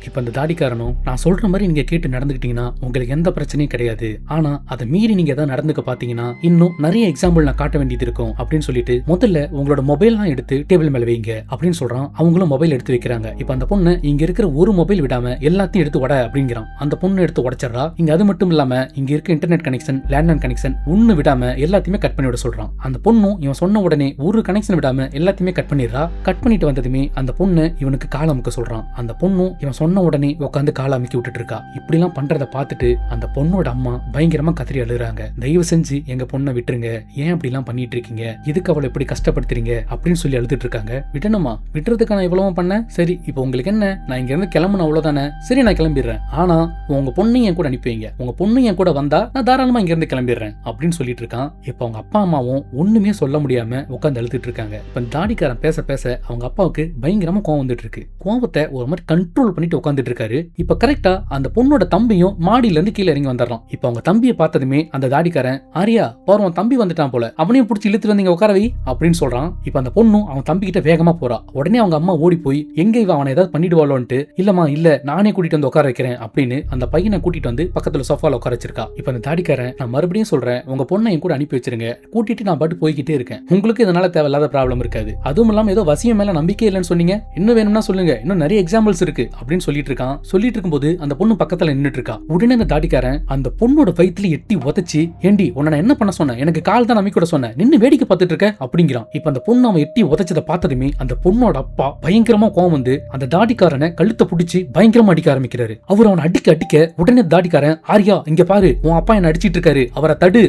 இப்ப அந்த தாடிக்காரனும் நான் சொல்ற மாதிரி நீங்க கேட்டு நடந்துக்கிட்டீங்கன்னா உங்களுக்கு எந்த பிரச்சனையும் கிடையாது, ஆனா அதை மீறி நீங்க ஏதாவது நடந்துக்க பாத்தீங்கன்னா இன்னும் நிறைய எக்ஸாம்பிள் நான் காட்ட வேண்டியது இருக்கும் அப்படின்னு சொல்லிட்டு முதல்ல உங்களோட மொபைல்லாம் எடுத்து டேபிள் மேல வைங்க அப்படின்னு சொல்றான். அவங்களும் மொபைல் எடுத்து வைக்கிறாங்க. இப்ப அந்த பொண்ணு இங்க இருக்கிற ஒரு மொபைல் விடாம எல்லாத்தையும் எடுத்து உட அப்படிங்கிறான். அந்த பொண்ணு எடுத்து உடைச்சறா. இங்க அது மட்டும் இல்லாம இங்க இருக்க இன்டர்நெட் கனெக்ஷன், லேண்ட்லைன் கனெக்ஷன் ஒண்ணு விடாம எல்லாத்தையுமே கட் பண்ணி விட சொல்றான். அந்த பொண்ணும் இவன் சொன்ன உடனே ஒரு கனெக்ஷன் விடாம எல்லாத்தையுமே கட் பண்ணிடுறா. கட் பண்ணிட்டு வந்ததுமே அந்த பொண்ணு இவனுக்கு கால் அமுக்க சொல்றான். அந்த பொண்ணும் இவன் சொன்ன உடனே உட்காந்து கால் அமுக்கி விட்டுட்டு இருக்கா. இப்படி எல்லாம் பண்றதை பார்த்துட்டு அந்த பொண்ணோட அம்மா பயங்கரமா கதறி அழுறாங்க. தயவு செஞ்சு எங்க பொண்ணை விட்டுருங்க, ஏன் அப்படி எல்லாம் பண்ணிட்டு இருக்கீங்க, இதுக்கு அவளை எப்படி கஷ்டப்படுத்துறீங்க அப்படின்னு சொல்லி அழுதுட்டு இருக்காங்க. விடணுமா? விட்டுறதுக்கு நான் இவ்வளவு பண்ணேன், சரி இப்போ உங்களுக்கு என்ன, நான் இங்க இருந்து கிளம்பணும் அவ்வளவுதானே, சரி நான் கிளம்பிடுறேன், ஆனா உங்க பொண்ணு என் கூட அனுப்பி வைங்க, உங்க பொண்ணு என் கூட வந்தா நான் தாராளமா இங்க இருந்து கிளம்பிடுறேன் அப்படின்னு சொல்லிட்டு இருக்கான். இப்ப அவங்க அப்பா அம்மாவும் ஒண்ணுமே சொல்ல முடியாம உட்காந்து அழுதுட்டு இருக்காங்க. இப்ப தாடிக்காரன் பேச பேச அவங்க அப்பாவுக்கு பயங்கரமா கோவம் வந்துட்டு இருக்கு. கோவத்தை ஒரு மாதிரி கண்ட்ரோல் பண்ணிட்டு உட்காந்துட்டு இருக்காரு. இப்ப கரெக்டா அந்த பொண்ணோட தம்பியும் மாடியில இருந்து கீழே இறங்கி வந்துடுறான். இப்ப அவங்க தம்பியை பார்த்ததுமே அந்த தாடிக்காரன், ஆரியா பாரு தம்பி வந்துட்டான் போல, அவனையும் பிடிச்சி இழுத்து வந்து இங்க உட்காரவை அப்படின்னு சொல்றான். இப்ப அந்த பொண்ணும் அவன் தம்பி கிட்ட வேகமா போறா. உடனே அவங்க அம்மா ஓடி போய் எங்க இவன் அவனை ஏதாவது பண்ணிடுவாளோன்ட்டு, இல்லமா இல்ல நானே கூட்டிட்டு வந்து உட்கார வைக்கிறேன் அப்படின்னு அந்த பையனை கூட்டிட்டு வந்து பக்கத்துல சோஃபால உட்கார வச்சிருக்கா. இப்ப அந்த தாடிக்காரன், நான் மறுபடியும் சொல்றேன், உங்க பொண்ணை என் கூட அனுப்பி வச்சிருங்க, கூட்டிட்டு நான் பாட்டு போய்கிட்டே இருக்கேன், உங்களுக்கு இதனால தேவையில்லாத ப்ராப்ளம் இருக்காது, அதுவும் இல்லாம ஏதோ வசியம் மேல நம்பிக்கை இல்லைன்னு சொன்னீங்க, இன்னும் வேணும்னா சொல்லுங்க, இன்னும் நிறைய எக்ஸாம்பிள்ஸ் இருக்கு அப்படின்னு சொல்லிட்டு இருக்கான். சொல்லிட்டு இருக்கும்போது அந்த பொண்ணு பக்கத்துல நின்னுட்டு இருக்கா. உடனே அந்த தாடிக்காரன் அந்த பொண்ணோட வயித்துல எட்டி உதச்சி, ஏண்டி உன்னை என்ன பண்ண சொன்ன, எனக்கு கால் தான் நம்பிக்கூட சொன்ன, நின்னு வேடிக்கை பார்த்துட்டு இருக்க அப்படிங்கிறான். இப்ப அந்த பொண்ணு அவன் எட்டி உதச்சதை பார்த்ததுமே அந்த பொண்ணோட அப்பா பயங்கரமா கோவம் வந்து அந்த தாடிக்காரனை கழுத்தை பிடிச்சி பயங்கரமா அடிக்க ஆரம்பிக்கிறாரு. அவர் அவனை அடிக்க அடிக்க உடனே தாடிக்காரன், ஆரியா இங்க பாரு உன் அப்பா என்ன அடிச்சிட்டு இருக்காரு, அவரை தடு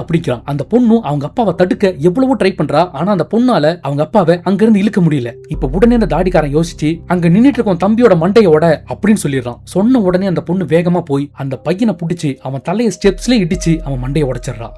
அப்படிங்கிறான். அந்த பொண்ணு அவங்க அப்பாவை தடுக்க எவ்வளவோ ட்ரை பண்றா. ஆனா அந்த பொண்ணால அவங்க அப்பாவை அங்க இருந்து இழுக்க முடியல. இப்ப உடனே அந்த தாடிக்காரன் யோசிச்சு, அங்க நின்னுட்டு இருக்கும் தம்பியோட மண்டையோட அப்படின்னு சொல்லிடுறான். சொன்ன உடனே அந்த பொண்ணு வேகமா போய் அந்த பையனை பிடிச்சி அவன் தலையை ஸ்டெப்ஸ்ல இடிச்சு அவன் மண்டையை உடைச்சிடறான்.